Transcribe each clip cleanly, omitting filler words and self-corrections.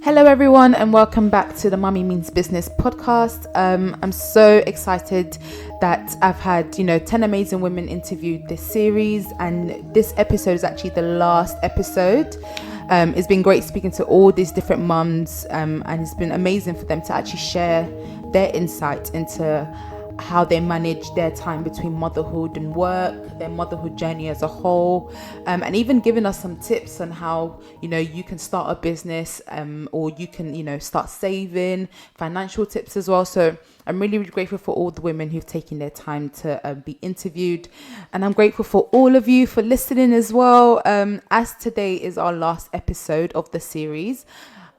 Hello everyone and welcome back to the Mummy Means Business podcast. I'm so excited that I've had 10 amazing women interviewed this series, and this episode is actually the last episode. It's been great speaking to all these different mums, and it's been amazing for them to actually share their insight into how they manage their time between motherhood and work, their motherhood journey as a whole, and even giving us some tips on how you can start a business, or you can start saving, financial tips as well. So I'm really grateful for all the women who've taken their time to be interviewed, and I'm grateful for all of you for listening as well. As today is our last episode of the series,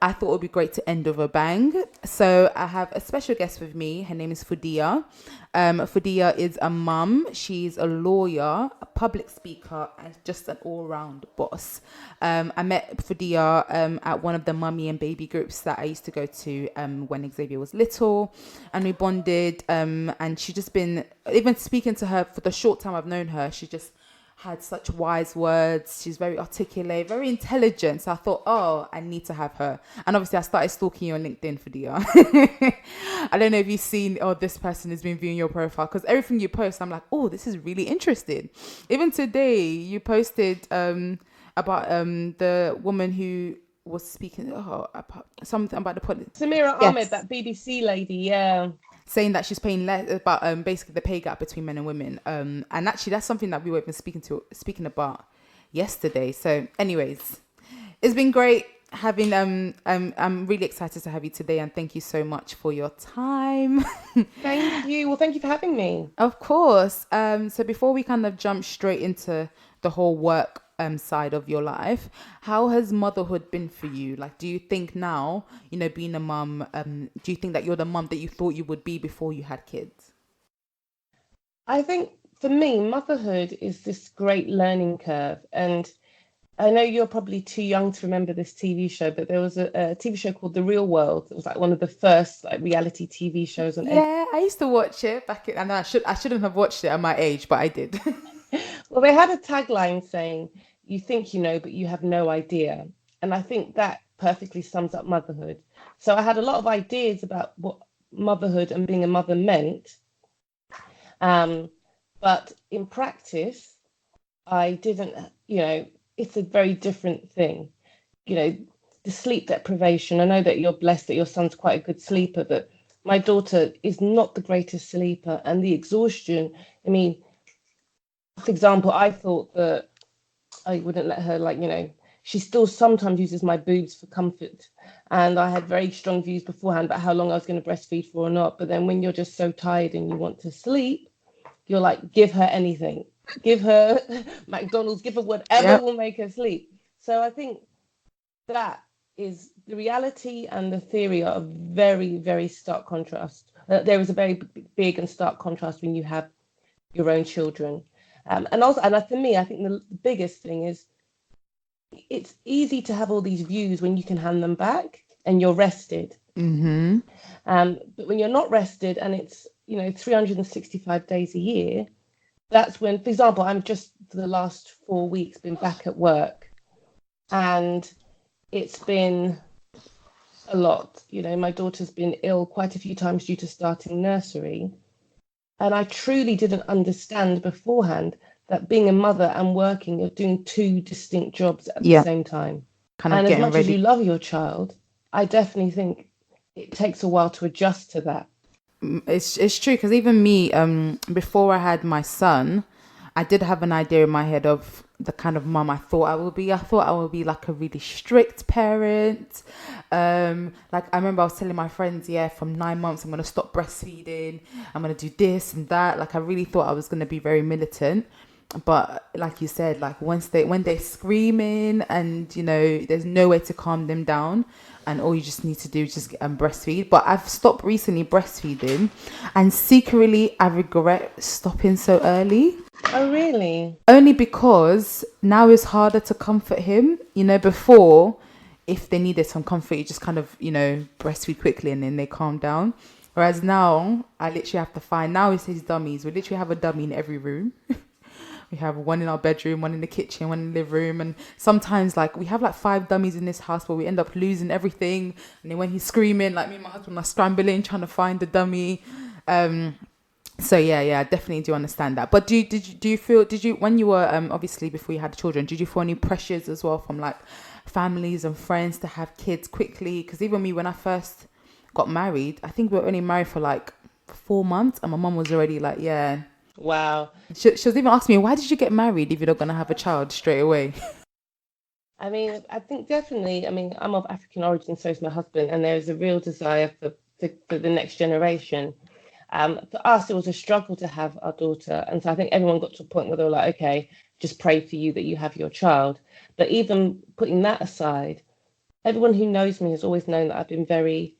I thought it would be great to end with a bang. So I have a special guest with me. Her name is Fudia. Fudia is a mum. She's a lawyer, a public speaker, and just an all-round boss. I met Fudia at one of the mummy and baby groups that I used to go to when Xavier was little, and we bonded. And she's just been, even speaking to her for the short time I've known her, she just had such wise words. She's very articulate, very intelligent. So I thought, I need to have her. And obviously I started stalking you on LinkedIn, Fudia. I don't know if you've seen, this person has been viewing your profile, because everything you post, I'm like, this is really interesting. Even today, you posted about the woman who was speaking about something about the politics. Samira Ahmed, that BBC lady, yeah. Saying that she's paying less about basically the pay gap between men and women. And actually that's something that we were even speaking about yesterday. So anyways, it's been great having I'm really excited to have you today, and thank you so much for your time. Thank you. Well, thank you for having me. Of course. So before we kind of jump straight into the whole work side of your life, how has motherhood been for you? Like, do you think now, being a mum, do you think that you're the mum that you thought you would be before you had kids? I think for me, motherhood is this great learning curve. And I know you're probably too young to remember this TV show, but there was a TV show called The Real World. It was like one of the first reality TV shows on. Yeah, I used to watch it back in, and I shouldn't have watched it at my age, but I did. Well, they had a tagline saying, "You think you know, but you have no idea." And I think that perfectly sums up motherhood. So I had a lot of ideas about what motherhood and being a mother meant. But in practice, I didn't, it's a very different thing. The sleep deprivation. I know that you're blessed that your son's quite a good sleeper, but my daughter is not the greatest sleeper. And the exhaustion, for example, I thought that I wouldn't let her, she still sometimes uses my boobs for comfort. And I had very strong views beforehand about how long I was going to breastfeed for or not. But then when you're just so tired and you want to sleep, you're like, give her anything. Give her McDonald's, give her whatever will make her sleep. So I think that is the reality and the theory are a very, very stark contrast. There is a very big and stark contrast when you have your own children. And for me, I think the biggest thing is it's easy to have all these views when you can hand them back and you're rested. Mm-hmm. But when you're not rested and it's 365 days a year, that's when, for example, I'm just for the last 4 weeks been back at work, and it's been a lot. My daughter's been ill quite a few times due to starting nursery. And I truly didn't understand beforehand that being a mother and working, you're doing two distinct jobs at the same time. And as much as you love your child, I definitely think it takes a while to adjust to that. It's true, because even me, before I had my son, I did have an idea in my head of the kind of mum I thought I would be. I thought I would be like a really strict parent. Like I remember I was telling my friends, from 9 months I'm going to stop breastfeeding. I'm going to do this and that. Like I really thought I was going to be very militant. But like you said, like when they're screaming and there's no way to calm them down, and all you just need to do is just breastfeed. But I've stopped recently breastfeeding, and secretly I regret stopping so early. Oh really? Only because now it's harder to comfort him. Before, if they needed some comfort, you just kind of breastfeed quickly and then they calm down. Whereas now I literally have to find, now it's his dummies. We literally have a dummy in every room. We have one in our bedroom, one in the kitchen, one in the living room, and sometimes like we have like 5 dummies in this house, but we end up losing everything. And then when he's screaming, like me and my husband are scrambling trying to find the dummy. So yeah, I definitely do understand that. But do you feel, did you, when you were obviously before you had children, did you feel any pressures as well from like families and friends to have kids quickly? Because even me, when I first got married, I think we were only married for like 4 months, and my mum was already like, yeah. Wow. She was even asking me, why did you get married if you're not gonna have a child straight away? I mean, I think definitely, I mean, I'm of African origin, so is my husband, and there's a real desire for the next generation. For us, it was a struggle to have our daughter. And so I think everyone got to a point where they were like, okay, just pray for you that you have your child. But even putting that aside, everyone who knows me has always known that I've been very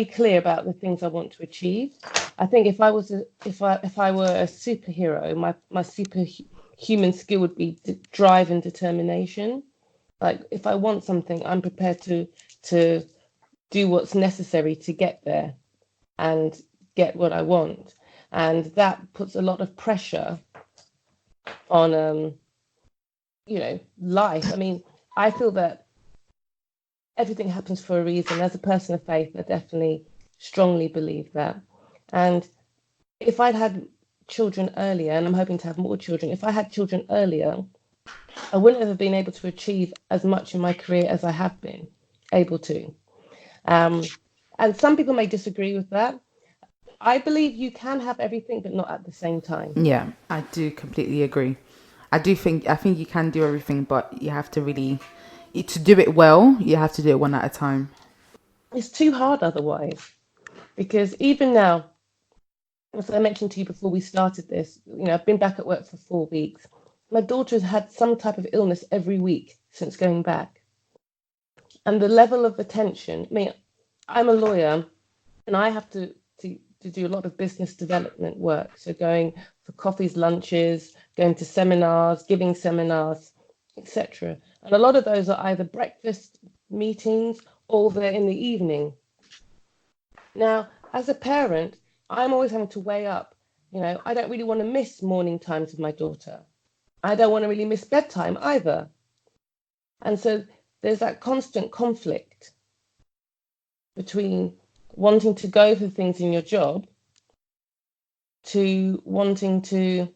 clear about the things I want to achieve. I think if I were a superhero, my superhuman skill would be drive and determination. Like if I want something, I'm prepared to do what's necessary to get there and get what I want. And that puts a lot of pressure on life. I mean, I feel that everything happens for a reason. As a person of faith, I definitely strongly believe that. And if I'd had children earlier, and I'm hoping to have more children, if I had children earlier, I wouldn't have been able to achieve as much in my career as I have been able to. Um, and some people may disagree with that. I believe you can have everything, but not at the same time. Yeah, I do completely agree. I think you can do everything, but you have to really, to do it well, you have to do it one at a time. It's too hard otherwise, because even now, as I mentioned to you before we started this, I've been back at work for 4 weeks. My daughter has had some type of illness every week since going back. And the level of attention, I mean, I'm a lawyer and I have to do a lot of business development work. So going for coffees, lunches, going to seminars, giving seminars, etc. And a lot of those are either breakfast meetings or they're in the evening. Now, as a parent, I'm always having to weigh up, I don't really want to miss morning times with my daughter. I don't want to really miss bedtime either. And so there's that constant conflict between wanting to go for things in your job to wanting to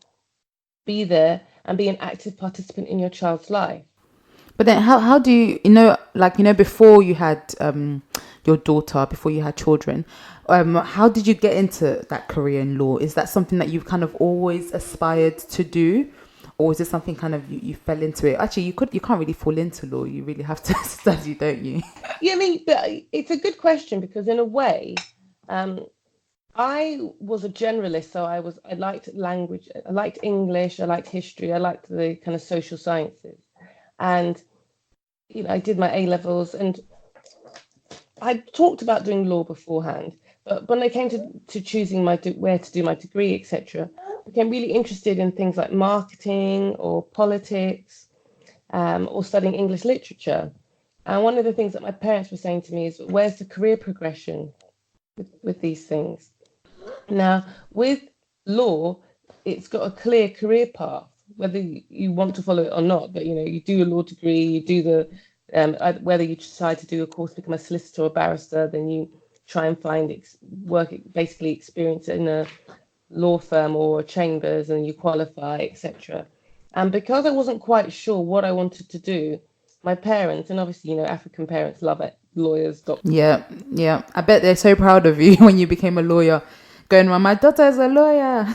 be there and be an active participant in your child's life. But then how do before you had your daughter, before you had children, how did you get into that career in law? Is that something that you've kind of always aspired to do? Or is it something kind of you fell into it? Actually, you can't really fall into law. You really have to study, don't you? Yeah, I mean, but it's a good question because in a way, I was a generalist, so I liked language, I liked English, I liked history, I liked the kind of social sciences. And I did my A levels and I talked about doing law beforehand, but when it came to choosing where to do my degree, etc., I became really interested in things like marketing or politics, or studying English literature. And one of the things that my parents were saying to me is, where's the career progression with these things? Now, with law, it's got a clear career path, whether you want to follow it or not. But you do a law degree, you do whether you decide to do a course, become a solicitor or barrister, then you try and find work, basically experience in a law firm or chambers, and you qualify, etc. And because I wasn't quite sure what I wanted to do, my parents, and obviously African parents love it, lawyers, doctors. Yeah. I bet they're so proud of you when you became a lawyer. Going around, my daughter is a lawyer.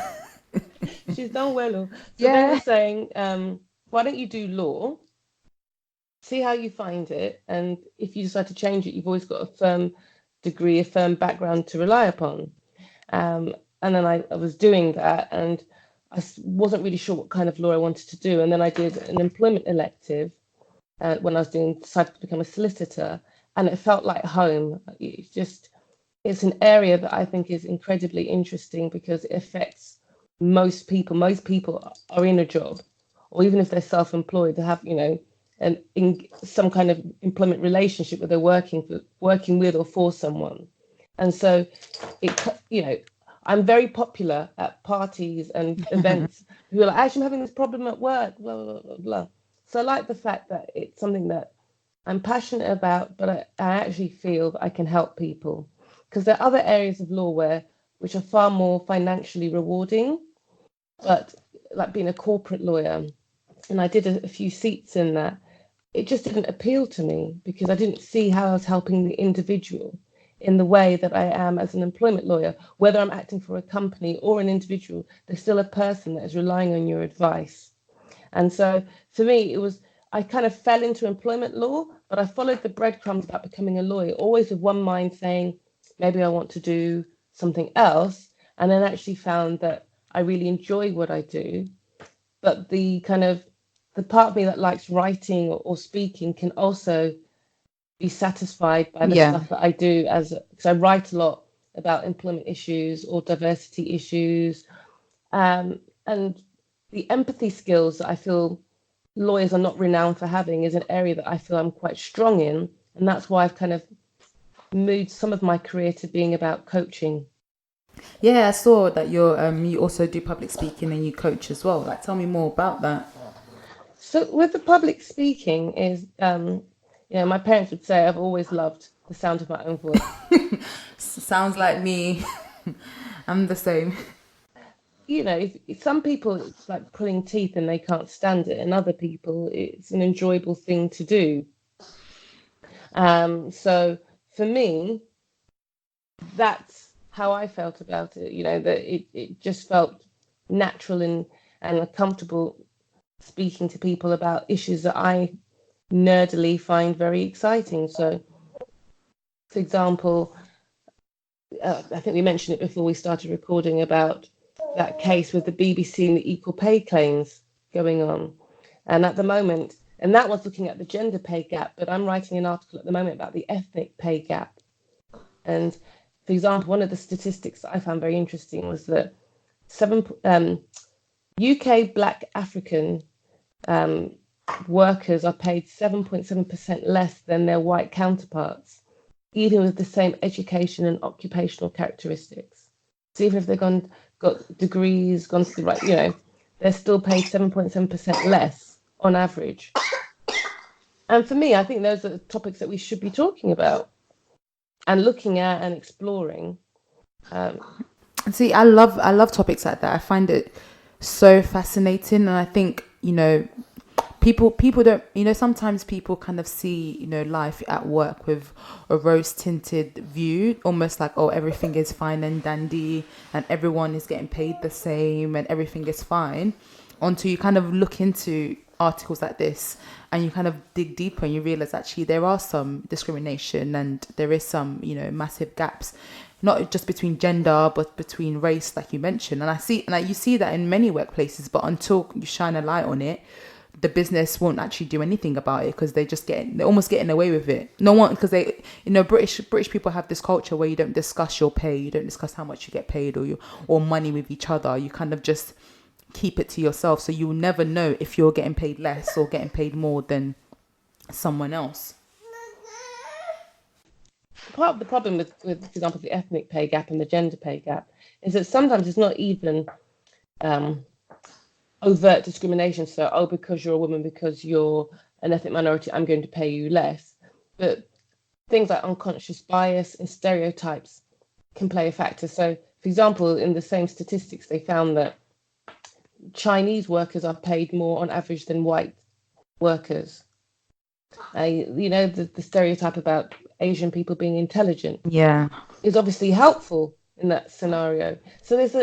She's done well. So they were Yeah. saying, why don't you do law? See how you find it, and if you decide to change it, you've always got a firm degree, a firm background to rely upon. And then I was doing that, and wasn't really sure what kind of law I wanted to do. And then I did an employment elective when I was decided to become a solicitor, and it felt like home. It's an area that I think is incredibly interesting because it affects most people. Most people are in a job, or even if they're self-employed, they have, in some kind of employment relationship where they're working with or for someone. And so it, I'm very popular at parties and events. People are like, actually, I'm having this problem at work, blah, blah, blah, blah, blah. So I like the fact that it's something that I'm passionate about, but I actually feel that I can help people. Because there are other areas of law which are far more financially rewarding, but like being a corporate lawyer, and I did a few seats in that, it just didn't appeal to me because I didn't see how I was helping the individual in the way that I am as an employment lawyer. Whether I'm acting for a company or an individual, there's still a person that is relying on your advice. And so for me, I kind of fell into employment law, but I followed the breadcrumbs about becoming a lawyer, always with one mind saying, maybe I want to do something else. And then actually found that I really enjoy what I do. But the part of me that likes writing or speaking can also be satisfied by the Yeah. stuff that I do because I write a lot about employment issues or diversity issues, and the empathy skills that I feel lawyers are not renowned for having is an area that I feel I'm quite strong in, and that's why I've kind of moved some of my career to being about coaching. Yeah, I saw that you also do public speaking and you coach as well. Like, tell me more about that. So with the public speaking is, my parents would say I've always loved the sound of my own voice. Sounds like me. I'm the same. If some people it's like pulling teeth and they can't stand it, and other people it's an enjoyable thing to do. So for me, that's how I felt about it. That it just felt natural and comfortable speaking to people about issues that I nerdily find very exciting. So, for example, I think we mentioned it before we started recording about that case with the BBC and the equal pay claims going on. And at the moment, and that was looking at the gender pay gap, but I'm writing an article at the moment about the ethnic pay gap. And for example, one of the statistics that I found very interesting was that UK Black African um, workers are paid 7.7% less than their white counterparts, even with the same education and occupational characteristics. So even if got degrees, gone to the right, they're still paid 7.7% less on average. And for me, I think those are topics that we should be talking about and looking at and exploring. See, I love topics like that. I find it so fascinating, and I think people don't, sometimes people kind of see life at work with a rose tinted view, almost like, oh, everything is fine and dandy and everyone is getting paid the same and everything is fine, until you kind of look into articles like this and you kind of dig deeper and you realize actually there are some discrimination and there is some massive gaps, not just between gender but between race, like you mentioned. And you see that in many workplaces, but until you shine a light on it, the business won't actually do anything about it, because they're almost getting away with it. No one, because they, British people have this culture where you don't discuss your pay, you don't discuss how much you get paid or money with each other. You kind of just keep it to yourself, so you'll never know if you're getting paid less or getting paid more than someone else. Part of the problem with, for example, the ethnic pay gap and the gender pay gap is that sometimes it's not even overt discrimination. So, oh, because you're a woman, because you're an ethnic minority, I'm going to pay you less. But things like unconscious bias and stereotypes can play a factor. So, for example, in the same statistics, they found that Chinese workers are paid more on average than white workers. The stereotype about Asian people being intelligent Yeah. is obviously helpful in that scenario. So it's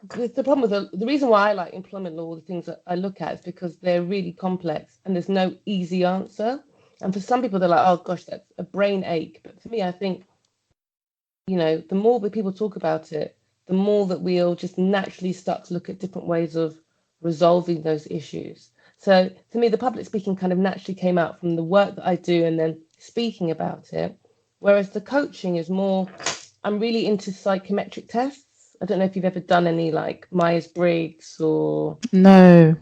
the problem with the reason why I like employment law, the things that I look at, is because they're really complex and there's no easy answer. And for some people, they're like, oh gosh, that's a brain ache. But for me, I think, the more that people talk about it, the more that we'll just naturally start to look at different ways of resolving those issues. So for me, the public speaking kind of naturally came out from the work that I do and then speaking about it. Whereas the coaching is more, I'm really into psychometric tests. I don't know if you've ever done any like Myers-Briggs or No.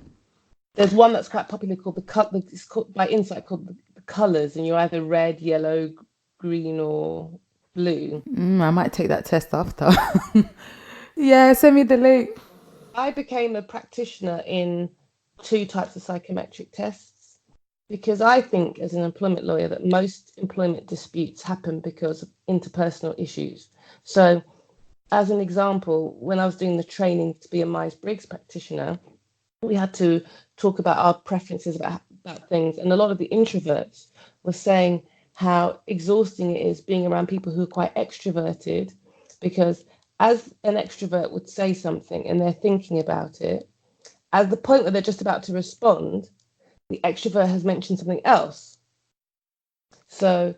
there's one that's quite popular called it's called by Insight called the colors, and you're either red, yellow, green, or blue. I might take that test after. Yeah, send me the link. I became a practitioner in two types of psychometric tests because I think, as an employment lawyer, that most employment disputes happen because of interpersonal issues. So, as an example, when I was doing the training to be a Myers-Briggs practitioner, we had to talk about our preferences about things. And a lot of the introverts were saying how exhausting it is being around people who are quite extroverted, because as an extrovert would say something and they're thinking about it, at the point where they're just about to respond, the extrovert has mentioned something else. So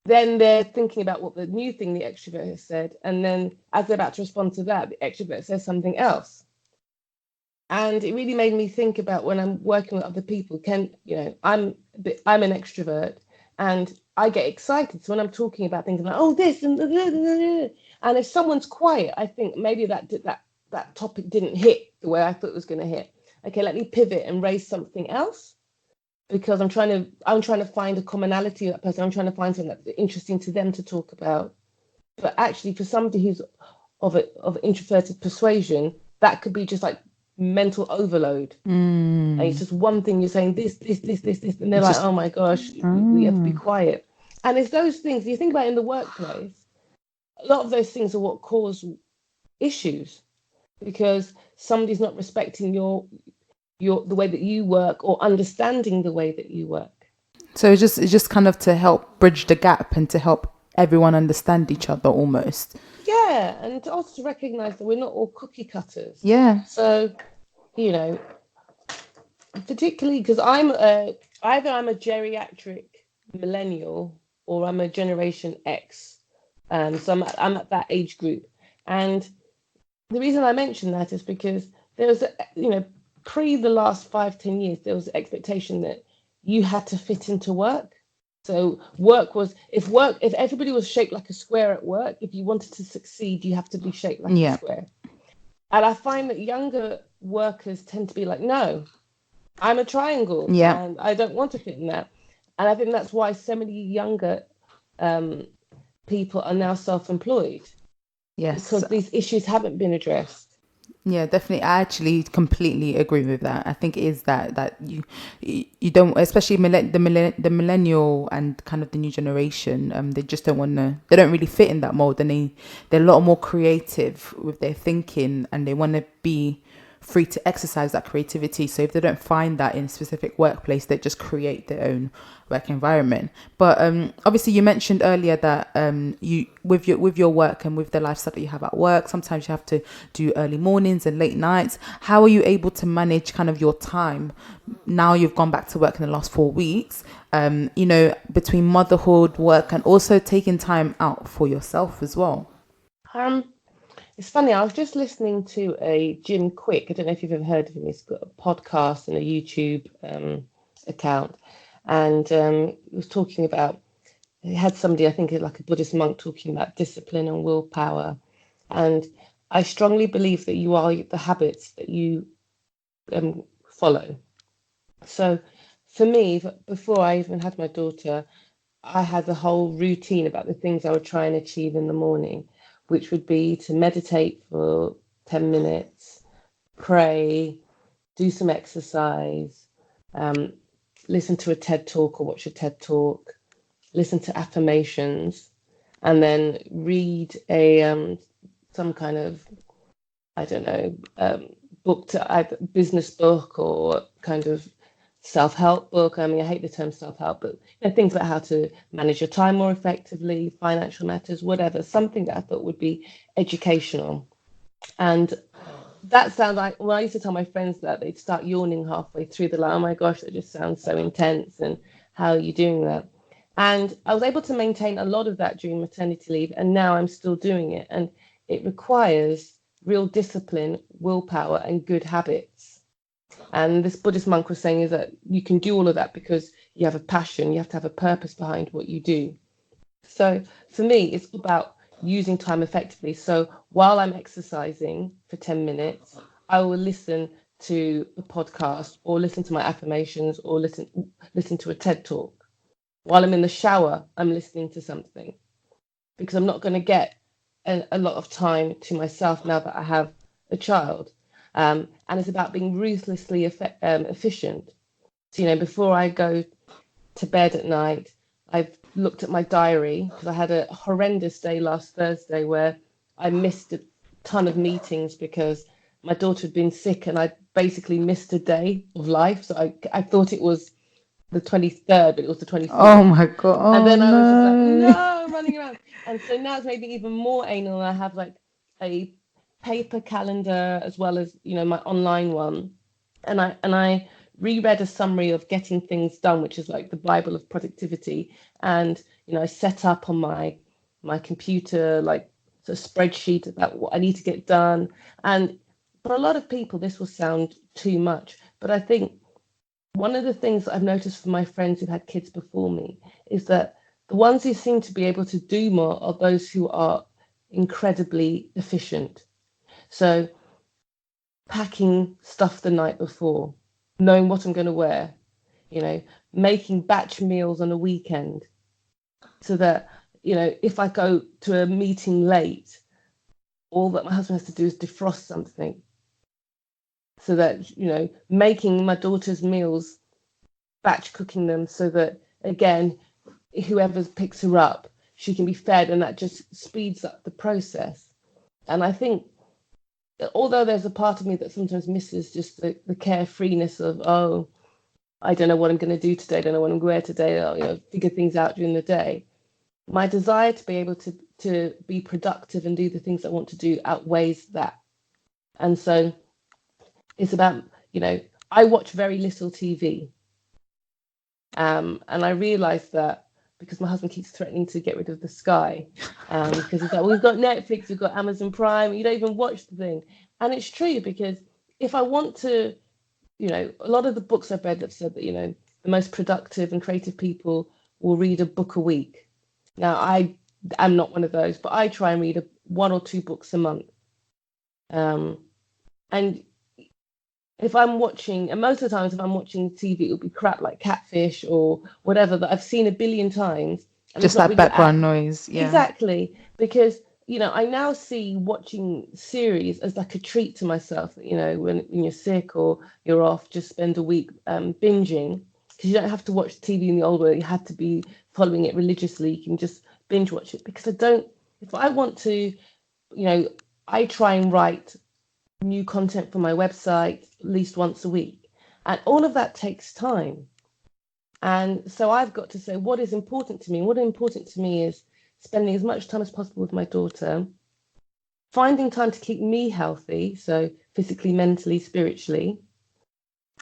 then they're thinking about what the new thing the extrovert has said. And then as they're about to respond to that, the extrovert says something else. And it really made me think about when I'm working with other people. I'm an extrovert, and I get excited. So when I'm talking about things, I'm like, oh, this and if someone's quiet, I think maybe that topic didn't hit the way I thought it was going to hit. Okay, let me pivot and raise something else, because I'm trying to find a commonality with that person. I'm trying to find something that's interesting to them to talk about. But actually, for somebody who's of introverted persuasion, that could be just like mental overload. And it's just one thing, you're saying this, and they're like, Just oh my gosh, we have to be quiet. And it's those things you think about in the workplace. A lot of those things are what cause issues, because somebody's not respecting your the way that you work, or understanding the way that you work. so it's just kind of to help bridge the gap and to help everyone understand each other almost. Yeah, and also to recognize that we're not all cookie cutters. Yeah. So, you know, particularly because either I'm a geriatric millennial or I'm a Generation X. So I'm at that age group. And the reason I mention that is because there was, pre the last 5-10 years, there was an expectation that you had to fit into work. So if everybody was shaped like a square at work, if you wanted to succeed, you have to be shaped like a Yeah. square. And I find that younger workers tend to be like, no, I'm a triangle Yeah. and I don't want to fit in that. And I think that's why so many younger um, people are now self-employed, Yes. because these issues haven't been addressed. Yeah, definitely. I actually completely agree with that. I think it is that you don't, especially the millennial and kind of the new generation. They just don't want to. They don't really fit in that mold, and they're a lot more creative with their thinking, and they want to be free to exercise that creativity. So if they don't find that in a specific workplace, they just create their own work environment. But obviously, you mentioned earlier that you with your work and with the lifestyle that you have at work, sometimes you have to do early mornings and late nights. How are you able to manage kind of your time now you've gone back to work in the last 4 weeks? Between motherhood, work, and also taking time out for yourself as well. Um, it's funny, I was just listening to a Jim Quick. I don't know if you've ever heard of him. He's got a podcast and a YouTube account. And he was talking about, he had somebody, I think like a Buddhist monk, talking about discipline and willpower. And I strongly believe that you are the habits that you follow. So for me, before I even had my daughter, I had the whole routine about the things I would try and achieve in the morning, which would be to meditate for 10 minutes, pray, do some exercise, um, listen to a TED talk or watch a TED talk, listen to affirmations, and then read a some kind of, I don't know, book, to either business book or kind of self-help book. I mean, I hate the term self-help, but things about how to manage your time more effectively, financial matters, whatever, something that I thought would be educational. And that sounds like, when I used to tell my friends that, they'd start yawning halfway through. They're like, oh my gosh, that just sounds so intense. And how are you doing that? And I was able to maintain a lot of that during maternity leave. And now I'm still doing it. And it requires real discipline, willpower, and good habits. And this Buddhist monk was saying is that you can do all of that because you have a passion, you have to have a purpose behind what you do. So for me, it's about using time effectively. So while I'm exercising for 10 minutes, I will listen to a podcast or listen to my affirmations or listen to a TED talk. While I'm in the shower, I'm listening to something, because I'm not going to get a lot of time to myself now that I have a child. And it's about being ruthlessly efficient. So, before I go to bed at night, I've looked at my diary because I had a horrendous day last Thursday where I missed a ton of meetings because my daughter had been sick and I basically missed a day of life. So I thought it was the 23rd, but it was the Oh 24th. my God. And Oh then I was just like, no. no, running around. And so now it's made me even more anal. I have like a paper calendar as well as, my online one. And I reread a summary of getting things done, which is like the Bible of productivity. And, I set up on my computer like a spreadsheet about what I need to get done. And for a lot of people, this will sound too much, but I think one of the things that I've noticed from my friends who've had kids before me is that the ones who seem to be able to do more are those who are incredibly efficient. So packing stuff the night before, knowing what I'm going to wear, you know, making batch meals on a weekend so that, if I go to a meeting late, all that my husband has to do is defrost something so that, making my daughter's meals, batch cooking them so that, again, whoever picks her up, she can be fed, and that just speeds up the process. And I think that although there's a part of me that sometimes misses just the carefreeness of, oh, I don't know what I'm going to do today, I don't know what I'm going to wear today, I'll, figure things out during the day. My desire to be able to be productive and do the things I want to do outweighs that. And so it's about, I watch very little TV. And I realized that because my husband keeps threatening to get rid of the Sky, because he's like, we've got Netflix, we've got Amazon Prime, you don't even watch the thing. And it's true, because if I want to, a lot of the books I've read have said that, the most productive and creative people will read a book a week. Now, I am not one of those, but I try and read one or two books a month. And if I'm watching, and most of the times if I'm watching TV, it'll be crap like Catfish or whatever that I've seen a billion times, and it's Just not like really background noise. Yeah. exactly, because I now see watching series as like a treat to myself. When you're sick or you're off, just spend a week binging, because you don't have to watch TV in the old way. You had to be following it religiously. You can just binge watch it, because I don't. If I want to, I try and write new content for my website at least once a week. And all of that takes time. And so I've got to say what is important to me. What is important to me is spending as much time as possible with my daughter, finding time to keep me healthy, so physically, mentally, spiritually,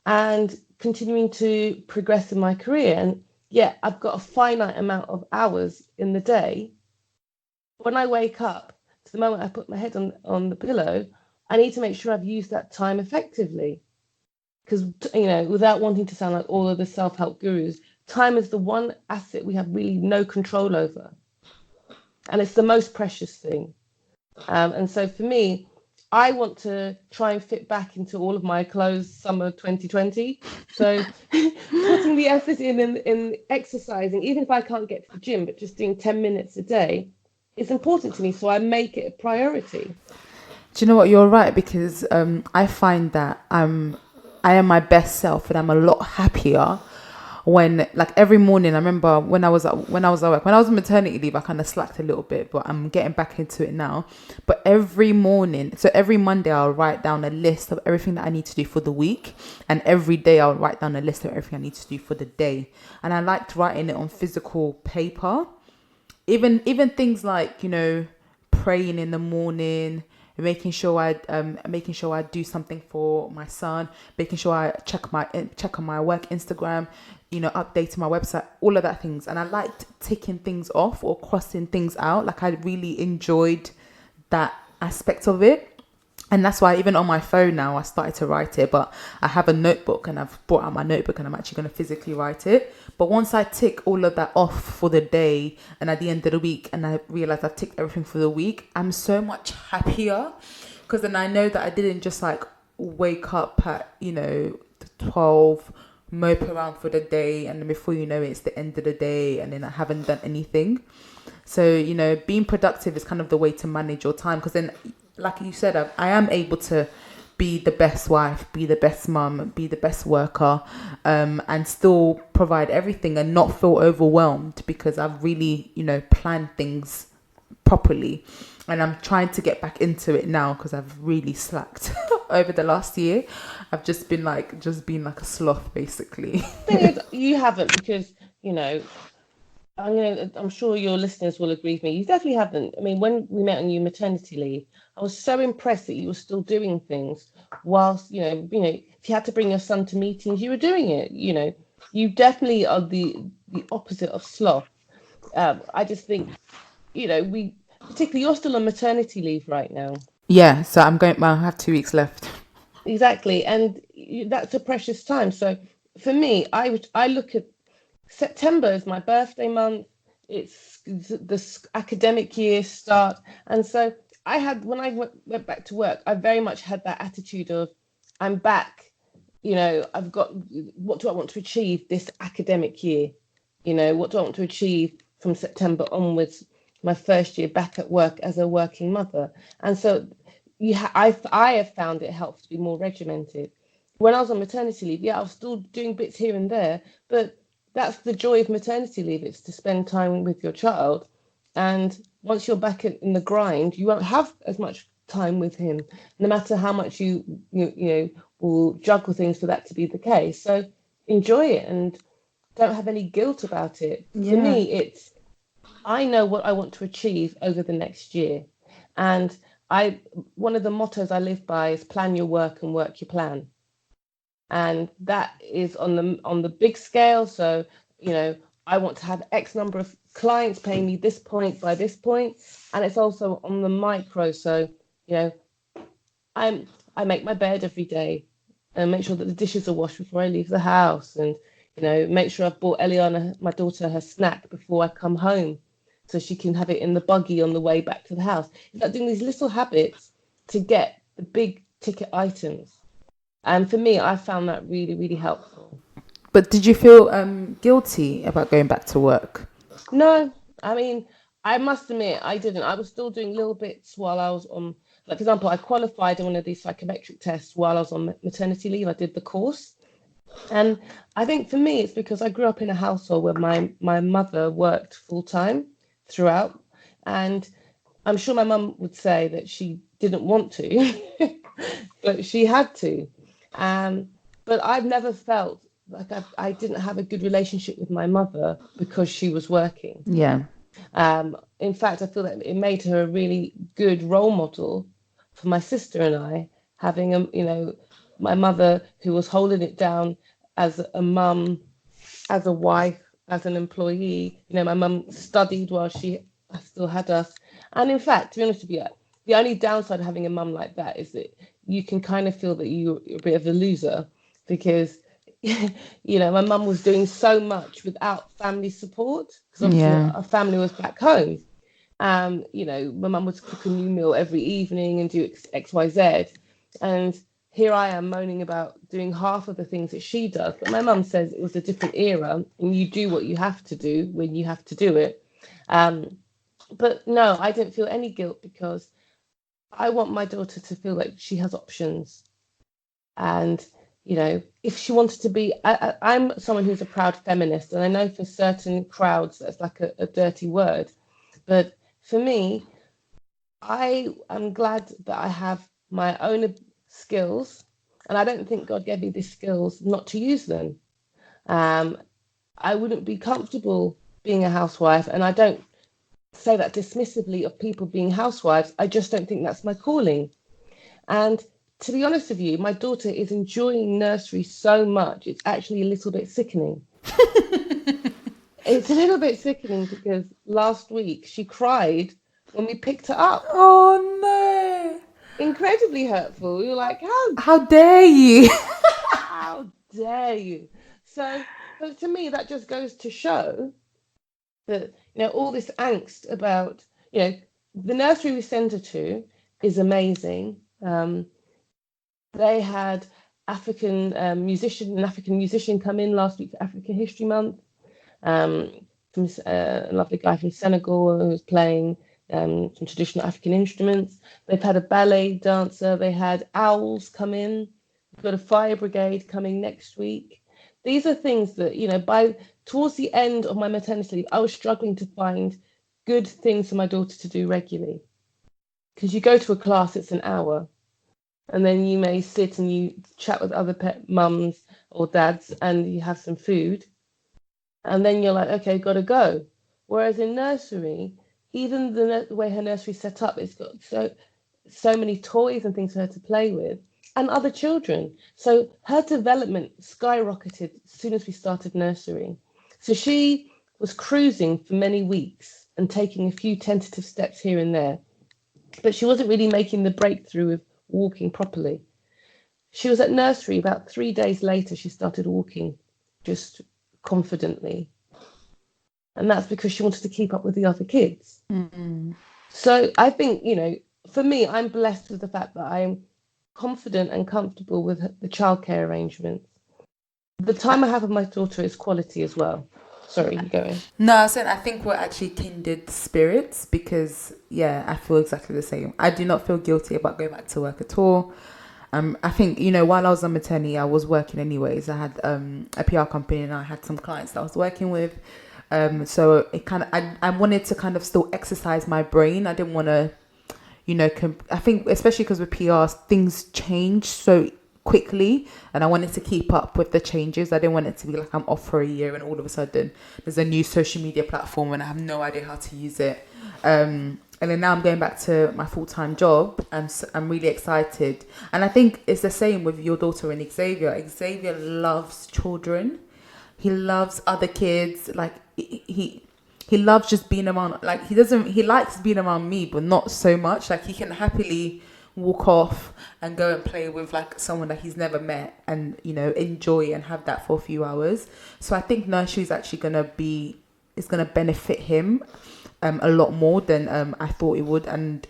and continuing to progress in my career. And yeah, I've got a finite amount of hours in the day. When I wake up, to the moment I put my head on the pillow, I need to make sure I've used that time effectively. Because, without wanting to sound like all of the self-help gurus, time is the one asset we have really no control over. And it's the most precious thing. And so for me, I want to try and fit back into all of my clothes summer 2020. So putting the effort in exercising, even if I can't get to the gym, but just doing 10 minutes a day, is important to me. So I make it a priority. Do you know what? You're right, because I find that I am my best self, and I'm a lot happier when, like, every morning. I remember when I was at work, when I was on maternity leave, I kind of slacked a little bit, but I'm getting back into it now. But every morning, so every Monday, I'll write down a list of everything that I need to do for the week, and every day I'll write down a list of everything I need to do for the day. And I liked writing it on physical paper, even things like, praying in the morning, making sure I do something for my son, making sure I check on my work Instagram, updating my website, all of that things. And I liked ticking things off or crossing things out. Like, I really enjoyed that aspect of it. And that's why even on my phone now, I started to write it. But I have a notebook, and I've brought out my notebook, and I'm actually going to physically write it. But once I tick all of that off for the day, and at the end of the week, and I realize I've ticked everything for the week, I'm so much happier, because then I know that I didn't just like wake up at 12, mope around for the day, and then before you know it, it's the end of the day, and then I haven't done anything. So, you know, being productive is kind of the way to manage your time, because then, like you said, I am able to be the best wife, be the best mum, be the best worker, and still provide everything and not feel overwhelmed, because I've really, you know, planned things properly. And I'm trying to get back into it now, because I've really slacked over the last year. I've just been like a sloth, basically. Thing is, you haven't, because I'm sure your listeners will agree with me. You definitely haven't. I mean, when we met on your maternity leave, I was so impressed that you were still doing things whilst, if you had to bring your son to meetings, you were doing it. You definitely are the opposite of sloth. I just think, we particularly you're still on maternity leave right now. Yeah, so I have 2 weeks left. Exactly, and that's a precious time. So for me, I look at September is my birthday month. It's the academic year start. And so when I went back to work, I very much had that attitude of, I'm back. I've got, what do I want to achieve this academic year? What do I want to achieve from September onwards, my first year back at work as a working mother? And so I have found it helps to be more regimented. When I was on maternity leave, yeah, I was still doing bits here and there, but that's the joy of maternity leave. It's to spend time with your child. And once you're back in the grind, you won't have as much time with him, no matter how much you will juggle things for that to be the case. So enjoy it and don't have any guilt about it. For Yeah. me, I know what I want to achieve over the next year. And I one of the mottos I live by is plan your work and work your plan. And that is on the big scale. So, I want to have X number of clients paying me this point by this point. And it's also on the micro. So, you know, I make my bed every day and make sure that the dishes are washed before I leave the house, and make sure I've bought Eliana, my daughter, her snack before I come home, so she can have it in the buggy on the way back to the house. It's like doing these little habits to get the big ticket items. And for me, I found that really, really helpful. But did you feel guilty about going back to work? No, I mean, I must admit, I didn't. I was still doing little bits while I was on, like, for example, I qualified in one of these psychometric tests while I was on maternity leave. I did the course. And I think for me, it's because I grew up in a household where my mother worked full time throughout. And I'm sure my mum would say that she didn't want to, but she had to. Um, but I've never felt like I didn't have a good relationship with my mother because she was working. Yeah. In fact, I feel that it made her a really good role model for my sister and I, having my mother who was holding it down as a mum, as a wife, as an employee. My mum studied while she still had us. And in fact, to be honest with you, the only downside of having a mum like that is that you can kind of feel that you're a bit of a loser, because my mum was doing so much without family support, because obviously Yeah. our family was back home. My mum would cook a new meal every evening and do XYZ. And here I am moaning about doing half of the things that she does. But my mum says it was a different era and you do what you have to do when you have to do it. Um, but no, I didn't feel any guilt, because I want my daughter to feel like she has options. And, if she wanted to be, I'm someone who's a proud feminist. And I know for certain crowds that's like a dirty word. But for me, I am glad that I have my own skills, and I don't think God gave me these skills not to use them. Um, I wouldn't be comfortable being a housewife, and I don't say that dismissively of people being housewives. I just don't think that's my calling. And to be honest with you, my daughter is enjoying nursery so much, it's actually a little bit sickening. It's a little bit sickening because last week she cried when we picked her up. Oh no! Incredibly hurtful. We were like, How dare you? how dare you? So, but to me, that just goes to show that, all this angst about, the nursery we send her to is amazing. They had an African musician come in last week for African History Month. Um, from a lovely guy from Senegal who was playing some traditional African instruments. They've had a ballet dancer. They had owls come in. We've got a fire brigade coming next week. These are things that, by towards the end of my maternity leave, I was struggling to find good things for my daughter to do regularly. Because you go to a class, it's an hour, and then you may sit and you chat with other mums or dads, and you have some food, and then you're like, okay, gotta go. Whereas in nursery, even the way her nursery's set up, it's got so many toys and things for her to play with, and other children. So her development skyrocketed as soon as we started nursery. So she was cruising for many weeks and taking a few tentative steps here and there, but she wasn't really making the breakthrough of walking properly. She was at nursery. About 3 days later, she started walking just confidently. And that's because she wanted to keep up with the other kids. Mm-hmm. So I think, for me, I'm blessed with the fact that I'm confident and comfortable with the childcare arrangements. The time I have with my daughter is quality as well. Sorry, you going? No, I think we're actually kindred spirits because, yeah, I feel exactly the same. I do not feel guilty about going back to work at all. I think, while I was on maternity, I was working anyways. I had a PR company and I had some clients that I was working with. So it kind of, I wanted to kind of still exercise my brain. I didn't want to, I think especially because with PR, things change so quickly and I wanted to keep up with the changes. I didn't want it to be like I'm off for a year and all of a sudden there's a new social media platform and I have no idea how to use it. And then now I'm going back to my full-time job and I'm really excited. And I think it's the same with your daughter and Xavier. Xavier loves children. He loves other kids. Like he loves just being around, like he likes being around me, but not so much. Like he can happily walk off and go and play with like someone that he's never met and, enjoy and have that for a few hours. So I think nursery is actually going to benefit him a lot more than I thought it would. And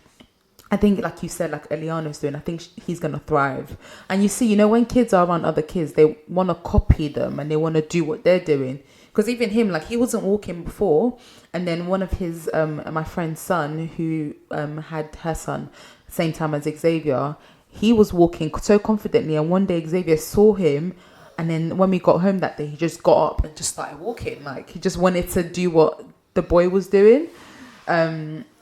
I think, like you said, like Eliana's doing, I think he's going to thrive. And you see, when kids are around other kids, they want to copy them and they want to do what they're doing. Because even him, like he wasn't walking before. And then one of his, my friend's son, who had her son same time as Xavier, he was walking so confidently. And one day Xavier saw him. And then when we got home that day, he just got up and just started walking. Like he just wanted to do what the boy was doing.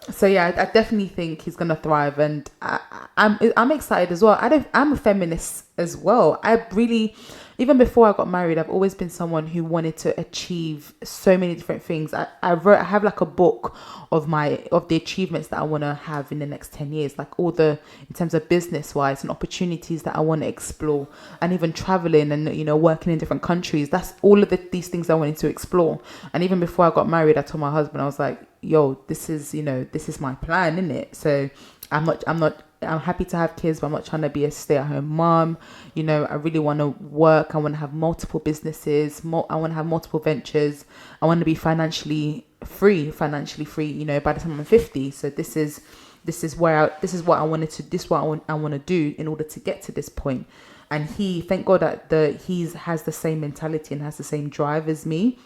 So yeah, I definitely think he's gonna thrive, and I'm excited as well. I'm a feminist as well. I really, even before I got married, I've always been someone who wanted to achieve so many different things. I have like a book of the achievements that I want to have in the next 10 years, like in terms of business wise and opportunities that I want to explore, and even traveling and working in different countries. That's all of these things I wanted to explore. And even before I got married, I told my husband, I was like, yo, this is my plan, isn't it? So I'm happy to have kids, but I'm not trying to be a stay-at-home mom. I really want to work. I want to have multiple businesses. I want to have multiple ventures. I want to be financially free, by the time I'm 50. So this is what I wanted to, this is what I want to do in order to get to this point. And thank God that he has the same mentality and has the same drive as me.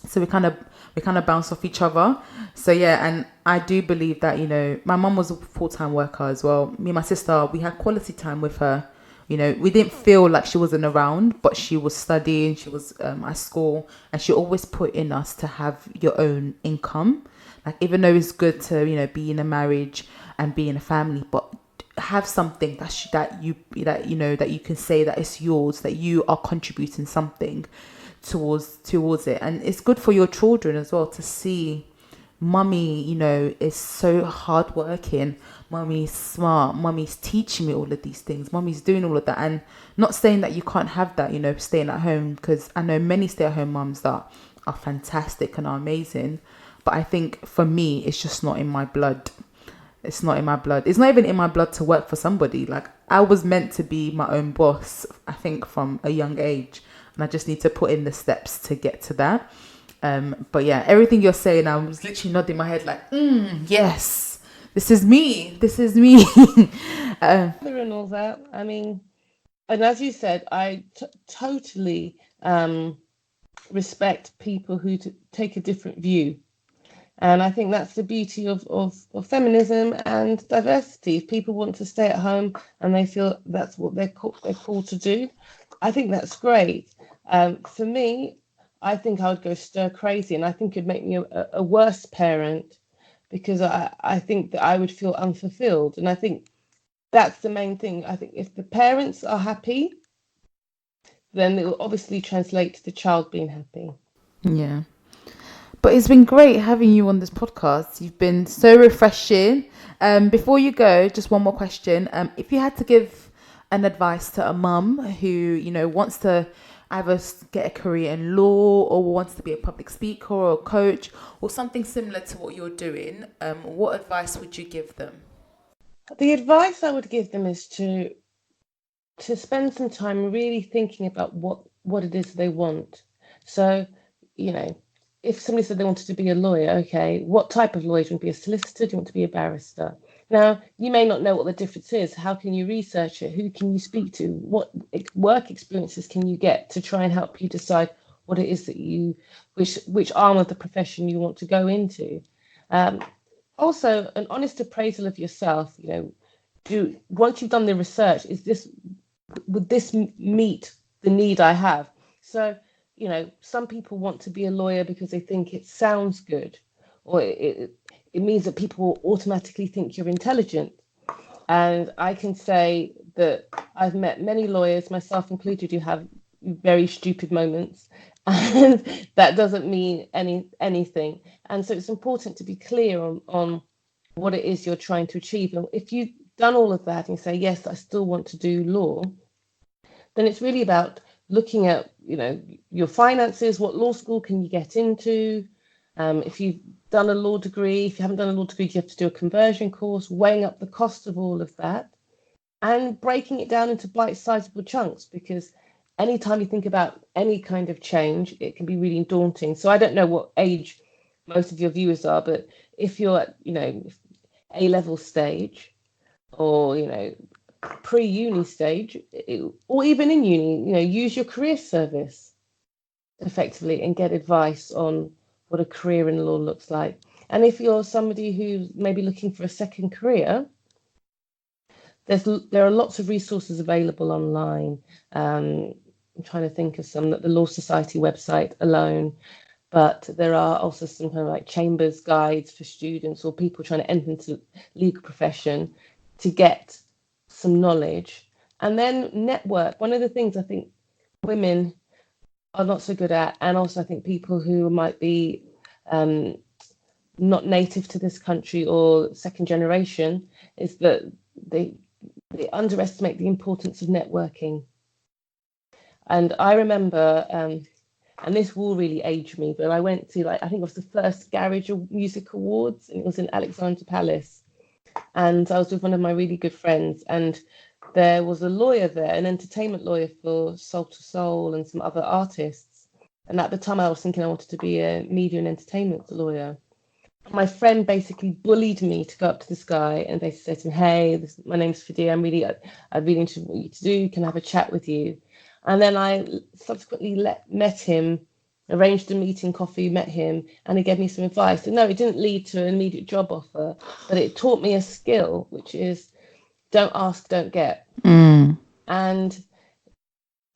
So we kind of bounce off each other. So yeah, and I do believe that, my mum was a full-time worker as well. Me and my sister, we had quality time with her. We didn't feel like she wasn't around, but she was studying, she was at school, and she always put in us to have your own income. Like, even though it's good to, be in a marriage and be in a family, but have something that you can say that it's yours, that you are contributing something towards it. And it's good for your children as well to see mummy is so hardworking, mummy's smart, mummy's teaching me all of these things, mummy's doing all of that. And not saying that you can't have that, staying at home, because I know many stay-at-home mums that are fantastic and are amazing, but I think for me it's just not in my blood. It's not in my blood. It's not even in my blood to work for somebody. Like, I was meant to be my own boss, I think, from a young age. And I just need to put in the steps to get to that. But yeah, everything you're saying, I was literally nodding my head like, yes, this is me. This is me. And all that. I mean, and as you said, I totally respect people who take a different view. And I think that's the beauty of feminism and diversity. If people want to stay at home and they feel that's what they're called to do, I think that's great. For me, I think I would go stir crazy, and I think it'd make me a worse parent because I think that I would feel unfulfilled. And I think that's the main thing. I think if the parents are happy, then it will obviously translate to the child being happy. Yeah. But it's been great having you on this podcast. You've been so refreshing. Before you go, just one more question. If you had to give an advice to a mum who, wants to either get a career in law or wants to be a public speaker or a coach or something similar to what you're doing, what advice would you give them? The advice I would give them is to spend some time really thinking about what it is they want. So, you know, if somebody said they wanted to be a lawyer, okay, what type of lawyer? Do you want to be a solicitor? Do you want to be a barrister? Now, you may not know what the difference is. How can you research it? Who can you speak to? What work experiences can you get to try and help you decide what it is that which arm of the profession you want to go into? Um, Also, an honest appraisal of yourself. Do once you've done the research, would this meet the need I have? So, some people want to be a lawyer because they think it sounds good, or it means that people will automatically think you're intelligent. And I can say that I've met many lawyers, myself included, who have very stupid moments, and that doesn't mean anything. And so it's important to be clear on what it is you're trying to achieve. And if you've done all of that and you say, yes, I still want to do law, then it's really about looking at, your finances. What law school can you get into? If you've done a law degree, if you haven't done a law degree, you have to do a conversion course, weighing up the cost of all of that and breaking it down into bite-sizable chunks, because anytime you think about any kind of change, it can be really daunting. So I don't know what age most of your viewers are, but if you're at, A-level stage, or pre-uni stage, or even in uni, use your career service effectively and get advice on what a career in law looks like. And if you're somebody who's maybe looking for a second career, there are lots of resources available online. I'm trying to think of some, that the Law Society website alone, but there are also some kind of like chambers guides for students or people trying to enter into legal profession to get some knowledge. And then network. One of the things I think women are not so good at, and also I think people who might be um, not native to this country or second generation, is that they they underestimate the importance of networking. And I remember, and this will really age me, but I went to, like, I think it was the first Garage Music Awards, and it was in Alexandra Palace. And I was with one of my really good friends, and there was a lawyer there, an entertainment lawyer for Soul to Soul and some other artists. And at the time, I was thinking I wanted to be a media and entertainment lawyer. My friend basically bullied me to go up to this guy and basically say to him, "Hey, my name's Fudia. I'd really interested in what you to do. Can I have a chat with you?" And then I subsequently met him, arranged a meeting, coffee, met him, and he gave me some advice. And no, it didn't lead to an immediate job offer, but it taught me a skill, which is don't ask, don't get. Mm. And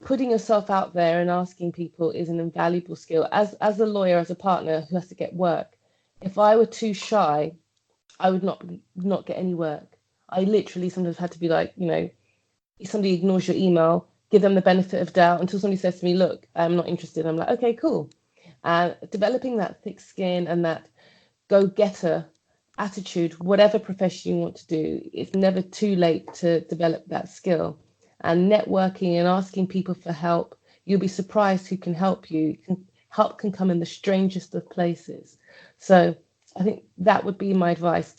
putting yourself out there and asking people is an invaluable skill. As a lawyer, as a partner who has to get work, if I were too shy, I would not get any work. I literally sometimes had to be like, if somebody ignores your email, give them the benefit of doubt until somebody says to me, "Look, I'm not interested." I'm like, "Okay, cool." And developing that thick skin and that go-getter attitude, whatever profession you want to do, it's never too late to develop that skill. And networking and asking people for help, you'll be surprised who can help you. Help can come in the strangest of places. So I think that would be my advice.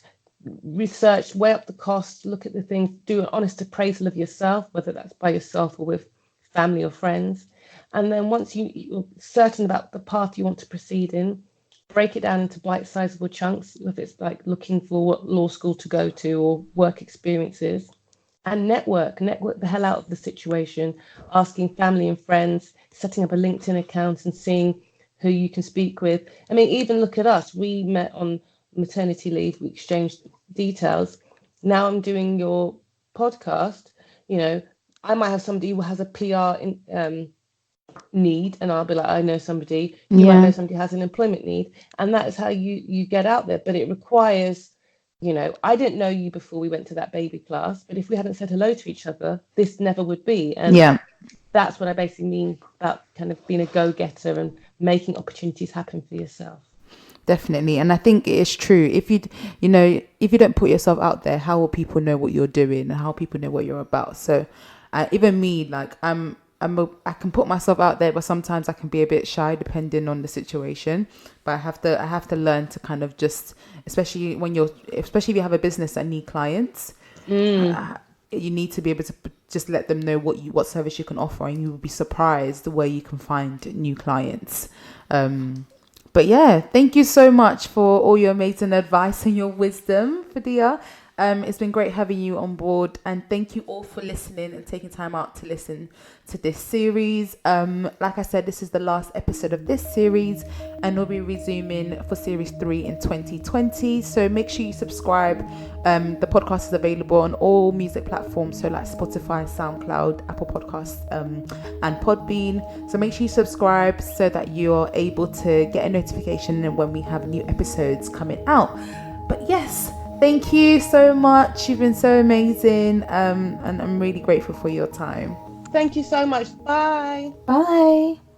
Research, weigh up the costs, look at the things, do an honest appraisal of yourself, whether that's by yourself or with family or friends. And then once you're certain about the path you want to proceed in, break it down into bite-sizable chunks, if it's like looking for what law school to go to or work experiences, and network the hell out of the situation, asking family and friends, setting up a LinkedIn account and seeing who you can speak with. I mean, even look at us. We met on maternity leave, we exchanged details. Now I'm doing your podcast, you know, I might have somebody who has a need, and I'll be like, I know somebody. You might know Yeah. somebody who has an employment need, and that is how you get out there. But it requires, I didn't know you before we went to that baby class, but if we hadn't said hello to each other, this never would be. And Yeah. that's what I basically mean about kind of being a go-getter and making opportunities happen for yourself. Definitely. And I think it is true. If you don't put yourself out there, how will people know what you're doing and how people know what you're about? So even me, like I can put myself out there, but sometimes I can be a bit shy depending on the situation. But I have to learn to kind of just, especially if you have a business that need clients, Mm. you need to be able to just let them know what service you can offer, and you will be surprised where you can find new clients. But yeah, thank you so much for all your amazing advice and your wisdom, Fudia. It's been great having you on board, and thank you all for listening and taking time out to listen to this series. Like I said, this is the last episode of this series, and we'll be resuming for series 3 in 2020. So make sure you subscribe. The podcast is available on all music platforms, so like Spotify, SoundCloud, Apple Podcasts, and Podbean. So make sure you subscribe so that you're able to get a notification when we have new episodes coming out. But yes, thank you so much. You've been so amazing, and I'm really grateful for your time. Thank you so much. Bye. Bye.